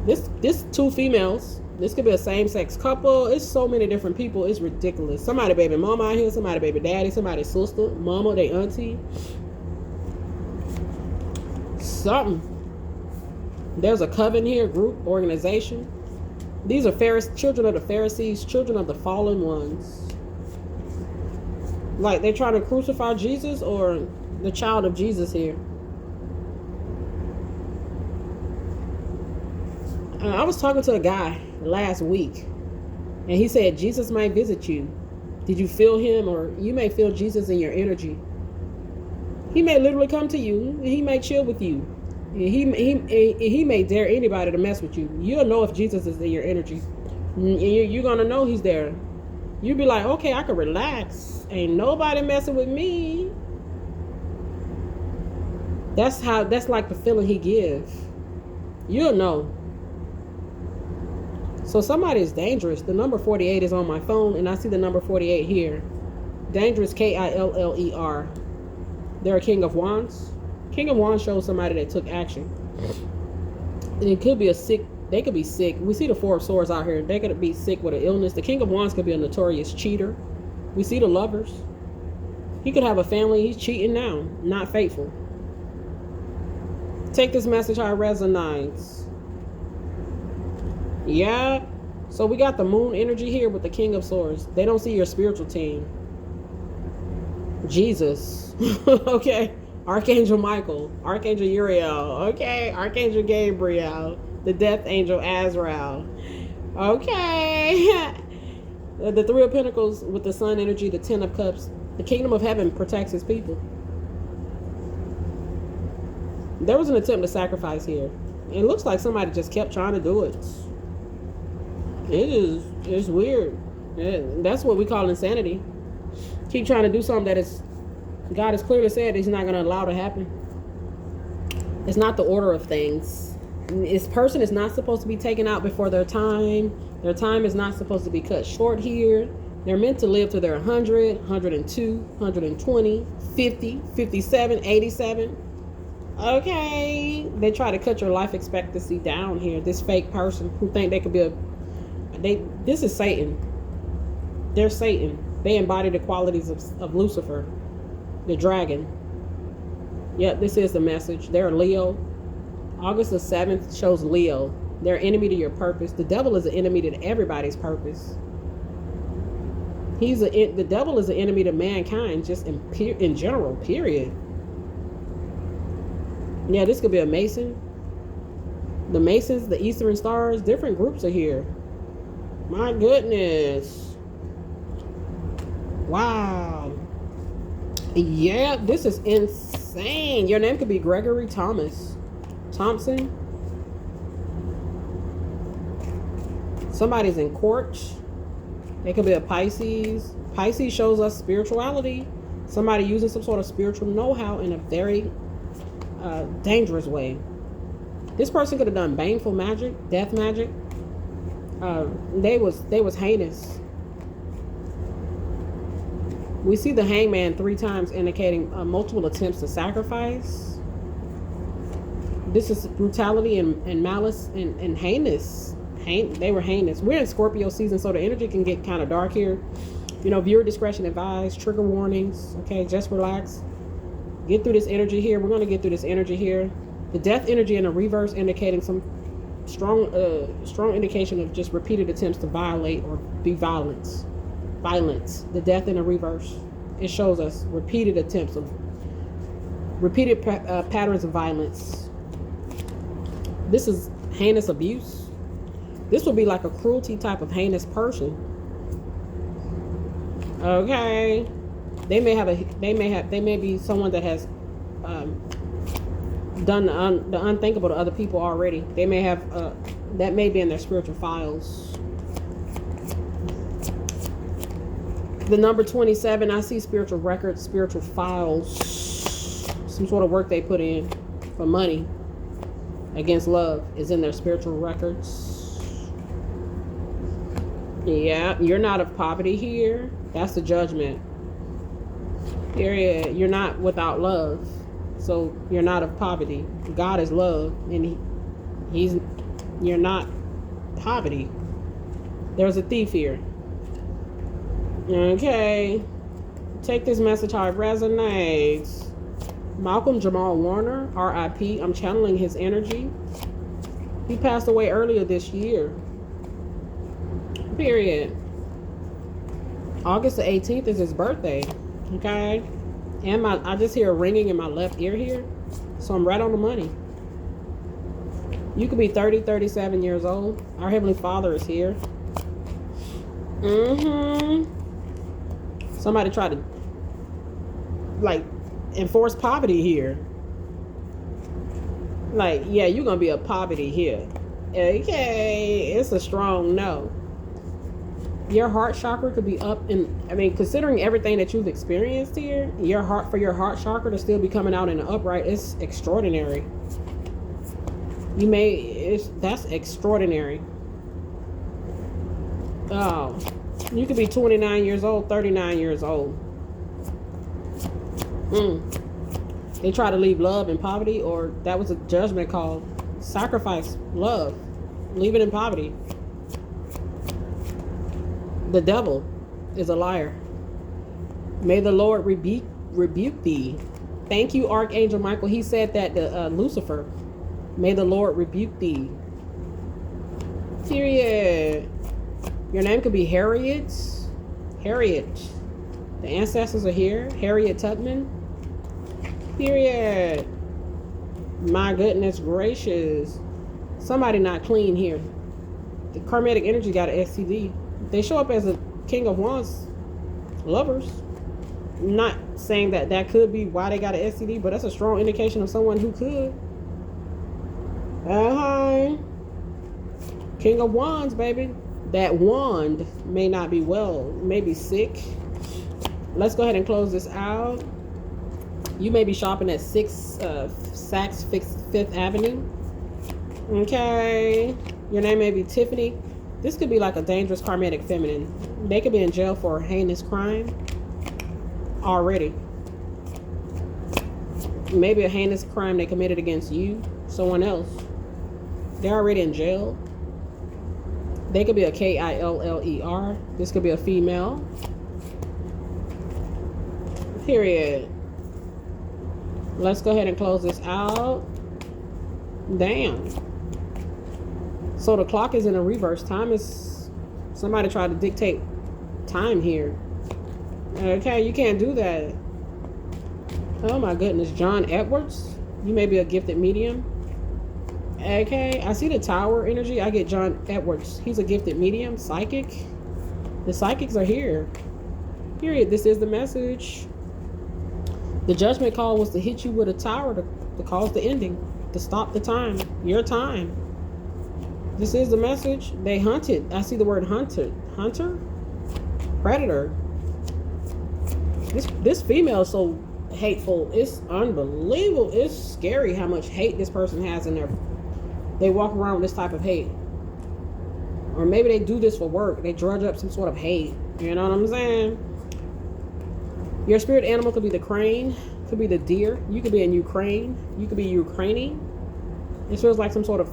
[SPEAKER 1] This two females. This could be a same-sex couple. It's so many different people. It's ridiculous. Somebody baby mama out here. Somebody baby daddy. Somebody sister. Mama. They auntie. Something. There's a coven here. Group. Organization. These are children of the Pharisees. Children of the fallen ones. Like they're trying to crucify Jesus, or the child of Jesus here. I was talking to a guy last week, and he said Jesus might visit you. Did you feel him? Or you may feel Jesus in your energy. He may literally come to you. He may chill with you. He may dare anybody to mess with you. You'll know if Jesus is in your energy. You're gonna know he's there. You'll be like, okay, I can relax. Ain't nobody messing with me. That's like the feeling he gives. You'll know. So somebody is dangerous. The number 48 is on my phone, and I see the number 48 here. Dangerous, Killer. They're a King of Wands. King of Wands shows somebody that took action. And it could be they could be sick. We see the Four of Swords out here. They could be sick with an illness. The King of Wands could be a notorious cheater. We see the Lovers. He could have a family. He's cheating now, not faithful. Take this message how it resonates. Yeah. So we got the moon energy here with the King of Swords. They don't see your spiritual team. Jesus. Okay. Archangel Michael. Archangel Uriel. Okay. Archangel Gabriel. The Death Angel Azrael. Okay. The Three of Pentacles with the Sun energy. The Ten of Cups. The Kingdom of Heaven protects his people. There was an attempt to sacrifice here. It looks like somebody just kept trying to do it. It's weird. That's what we call insanity. Keep trying to do something that is God has clearly said He's not going to allow to happen. It's not the order of things. This person is not supposed to be taken out before their time. Their time is not supposed to be cut short here. They're meant to live to their 100, 102, 120, 50, 57, 87. Okay. They try to cut your life expectancy down here. This fake person who think they could be this is Satan. They're Satan. They embody the qualities of Lucifer, the dragon. Yep, this is the message. They're Leo. August the 7th shows Leo. They're enemy to your purpose. The devil is an enemy to everybody's purpose. The devil is an enemy to mankind, just in general, period. Yeah, this could be a Mason. The Masons, the Eastern Stars, different groups are here. My goodness. Wow. Yeah, this is insane. Your name could be Gregory Thompson. Somebody's in court. It could be a Pisces. Pisces shows us spirituality. Somebody using some sort of spiritual know-how in a very dangerous way. This person could have done baneful magic, death magic. They was heinous. We see the hangman 3 times, indicating multiple attempts to sacrifice. This is brutality and malice and heinous. They were heinous. We're in Scorpio season, so the energy can get kind of dark here. You know, viewer discretion advised. Trigger warnings. Okay, just relax. Get through this energy here. We're going to get through this energy here. The death energy in the reverse indicating some strong indication of just repeated attempts to violate or be violence. The death in the reverse. It shows us repeated patterns of violence. This is heinous abuse. This would be like a cruelty type of heinous person. Okay. They may be someone that has done the unthinkable to other people already. They may have that may be in their spiritual files. The number 27, I see spiritual records, spiritual files, some sort of work they put in for money against love is in their spiritual records. Yeah, you're not of poverty here. That's the judgment. Period. You're not without love. So you're not of poverty. God is love, and you're not poverty. There's a thief here. Okay. Take this message how it resonates. Malcolm Jamal Warner, R.I.P. I'm channeling his energy. He passed away earlier this year. Period. August the 18th is his birthday. Okay. And I just hear a ringing in my left ear here. So I'm right on the money. You could be 30, 37 years old. Our Heavenly Father is here. Somebody tried to enforce poverty here. Yeah, you're gonna be a poverty here. Okay, it's a strong no. Your heart chakra could be up considering everything that you've experienced here, your heart chakra to still be coming out in the upright is extraordinary. That's extraordinary. Oh, you could be 29 years old, 39 years old. They try to leave love in poverty, or that was a judgment call. Sacrifice love, leave it in poverty. The devil is a liar. May the Lord rebuke thee. Thank you, Archangel Michael. He said that to Lucifer. May the Lord rebuke thee. Period. Your name could be Harriet. Harriet. The ancestors are here. Harriet Tubman. Period. My goodness gracious. Somebody not clean here. The karmatic energy got an STD. They show up as a King of Wands lovers. Not saying that could be why they got an STD, but that's a strong indication of someone who could. King of Wands, baby. That wand may not be well, may be sick. Let's go ahead and close this out. You may be shopping at Saks Fifth Avenue. Okay. Your name may be Tiffany. This could be like a dangerous karmatic feminine. They could be in jail for a heinous crime already. Maybe a heinous crime they committed against you, someone else. They're already in jail. They could be a Killer. This could be a female. Period. Let's go ahead and close this out. Damn. So the clock is in a reverse. Time is... Somebody tried to dictate time here. Okay, you can't do that. Oh my goodness. John Edwards. You may be a gifted medium. Okay, I see the tower energy. I get John Edwards. He's a gifted medium. Psychic. The psychics are here. Period. This is the message. The judgment call was to hit you with a tower to cause the ending. To stop the time. Your time. This is the message. They hunted. I see the word hunted. Hunter? Predator. This female is so hateful. It's unbelievable. It's scary how much hate this person has in their... They walk around with this type of hate. Or maybe they do this for work. They drudge up some sort of hate. You know what I'm saying? Your spirit animal could be the crane. Could be the deer. You could be in Ukraine. You could be Ukrainian. It feels like some sort of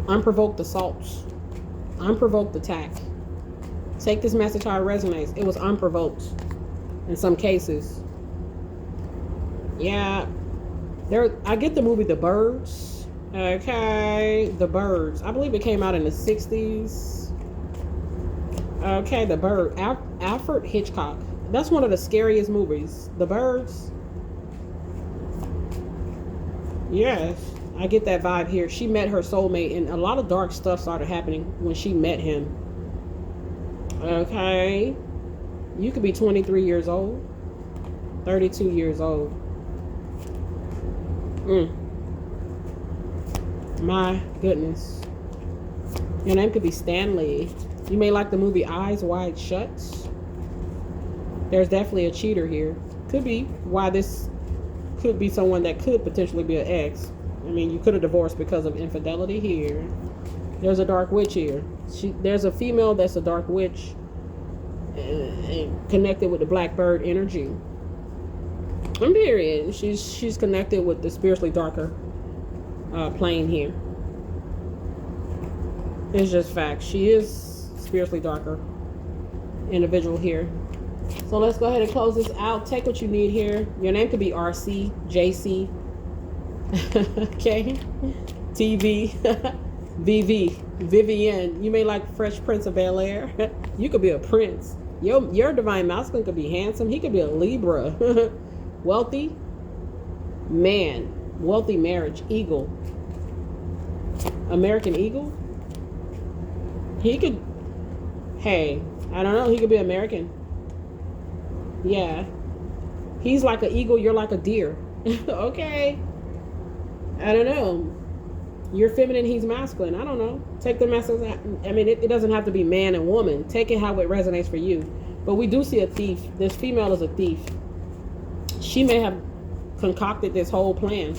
[SPEAKER 1] unprovoked assaults. Unprovoked attack. Take this message how it resonates. It was unprovoked. In some cases. Yeah. I get the movie The Birds. Okay, The Birds. I believe it came out in the 60s. Okay, The Bird. Alfred Hitchcock. That's one of the scariest movies. The Birds. Yes, I get that vibe here. She met her soulmate, and a lot of dark stuff started happening when she met him. Okay. You could be 23 years old. 32 years old. My goodness. Your name could be Stanley. You may like the movie Eyes Wide Shut. There's definitely a cheater here. Could be why this could be someone that could potentially be an ex. I mean, you could have divorced because of infidelity here. There's a dark witch here. There's a female that's a dark witch connected with the blackbird energy. Period. She's connected with the spiritually darker plane here. It's just fact. She is spiritually darker individual here. So let's go ahead and close this out. Take what you need here. Your name could be RC, JC, okay, TV, VV, Vivienne. You may like Fresh Prince of Bel-Air. You could be a prince. Your divine masculine could be handsome. He could be a Libra. Wealthy man. Wealthy marriage. Eagle. American Eagle. He could... Hey, I don't know. He could be American. Yeah. He's like an eagle. You're like a deer. Okay. I don't know. You're feminine. He's masculine. I don't know. Take the message. I mean, it doesn't have to be man and woman. Take it how it resonates for you. But we do see a thief. This female is a thief. She may have concocted this whole plan.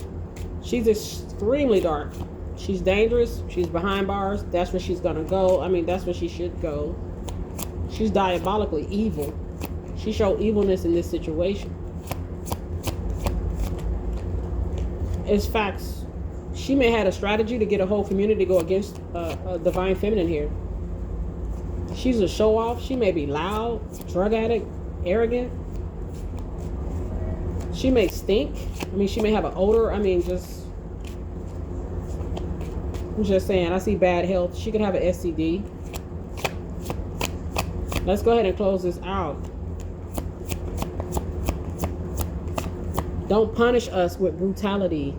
[SPEAKER 1] She's extremely dark. She's dangerous. She's behind bars. That's where she's gonna go. I mean, that's where she should go. She's diabolically evil. She showed evilness in this situation. It's facts. She may have had a strategy to get a whole community to go against a divine feminine here. She's a show-off. She may be loud, drug addict, arrogant. She may stink. I mean, she may have an odor. I mean, I'm just saying. I see bad health. She could have an STD. Let's go ahead and close this out. Don't punish us with brutality.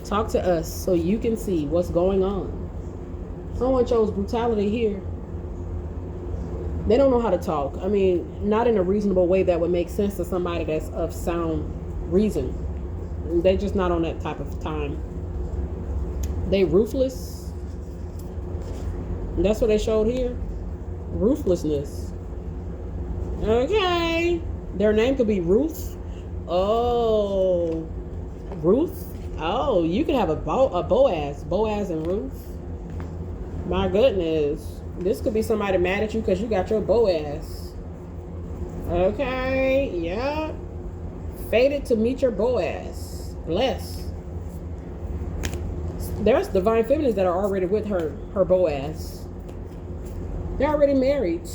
[SPEAKER 1] Talk to us so you can see what's going on. Someone chose brutality here. They don't know how to talk. I mean, not in a reasonable way that would make sense to somebody that's of sound reason. They're just not on that type of time. They ruthless. And that's what they showed here. Ruthlessness. Okay. Their name could be Ruth. Oh, Ruth. Oh, you could have a Boaz. Boaz and Ruth. My goodness. This could be somebody mad at you because you got your Boaz. Okay. Yeah. Fated to meet your Boaz. Bless. There's divine feminines that are already with her Boaz. They're already married.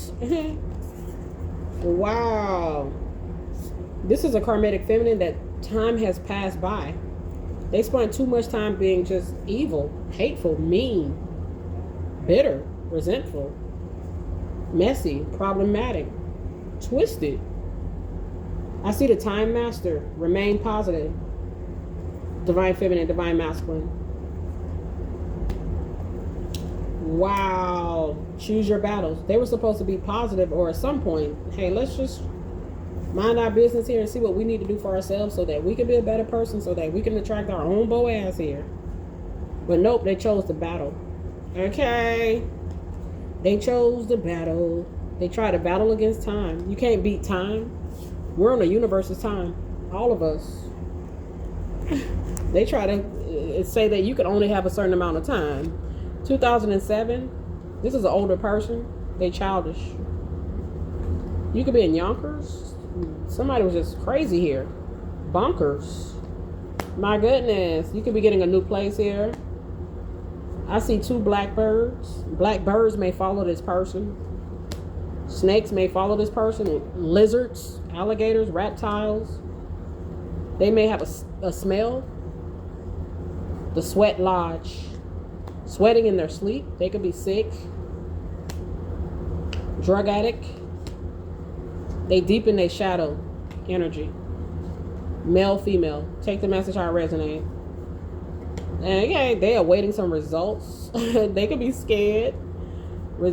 [SPEAKER 1] Wow. This is a karmic feminine that time has passed by. They spent too much time being just evil, hateful, mean, bitter, resentful, messy, problematic, twisted. I see the time master. Remain positive. Divine feminine, divine masculine. Wow. Choose your battles. They were supposed to be positive, or at some point, hey, let's just mind our business here and see what we need to do for ourselves so that we can be a better person, so that we can attract our own Boaz here. But nope, they chose the battle. Okay. They chose the battle. They tried to battle against time. You can't beat time. We're on the universe's time. All of us. They try to say that you can only have a certain amount of time. 2007. This is an older person. They childish. You could be in Yonkers. Somebody was just crazy here. Bonkers. My goodness. You could be getting a new place here. I see 2 blackbirds. Blackbirds may follow this person. Snakes may follow this person. Lizards, alligators, reptiles. They may have a smell. The sweat lodge. Sweating in their sleep. They could be sick. Drug addict. They deepen their shadow energy. Male, female. Take the message how it resonates. Okay, they awaiting some results. They could be scared.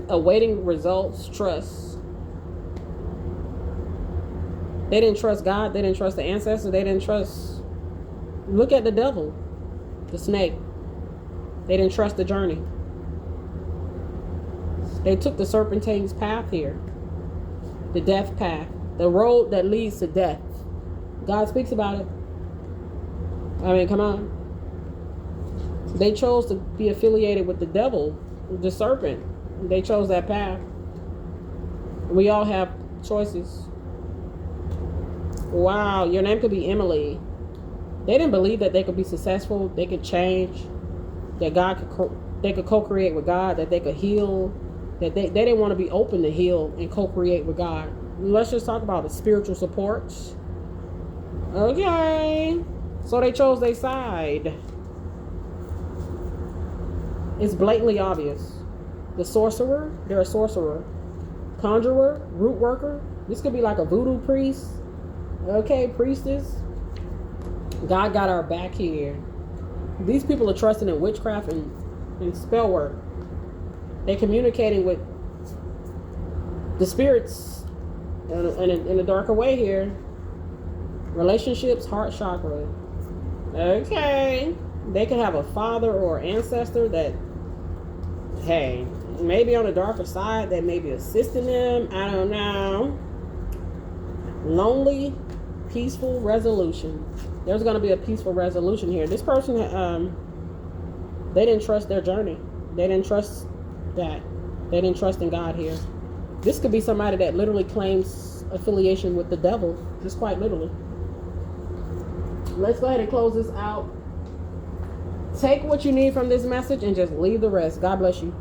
[SPEAKER 1] Awaiting results. Trust. They didn't trust God. They didn't trust the ancestors. They didn't trust. Look at the devil. The snake. They didn't trust the journey. They took the serpentine's path here. The death path. The road that leads to death. God speaks about it. I mean, come on. They chose to be affiliated with the devil, the serpent. They chose that path. We all have choices. Wow, your name could be Emily. They didn't believe that they could be successful, they could change, that they could co-create with God, that they could heal, that they didn't want to be open to heal and co-create with God. Let's just talk about the spiritual support. Okay, so they chose their side. It's blatantly obvious. The sorcerer, they're a sorcerer. Conjurer, root worker. This could be like a voodoo priest. Okay, priestess. God got our back here. These people are trusting in witchcraft and spell work. They're communicating with the spirits in a darker way here. Relationships, heart chakra. Okay. They could have a father or ancestor that, hey, maybe on the darker side that may be assisting them. I don't know. Lonely, peaceful resolution. There's going to be a peaceful resolution here. This person, they didn't trust their journey. They didn't trust that. They didn't trust in God here. This could be somebody that literally claims affiliation with the devil. Just quite literally. Let's go ahead and close this out. Take what you need from this message and just leave the rest. God bless you.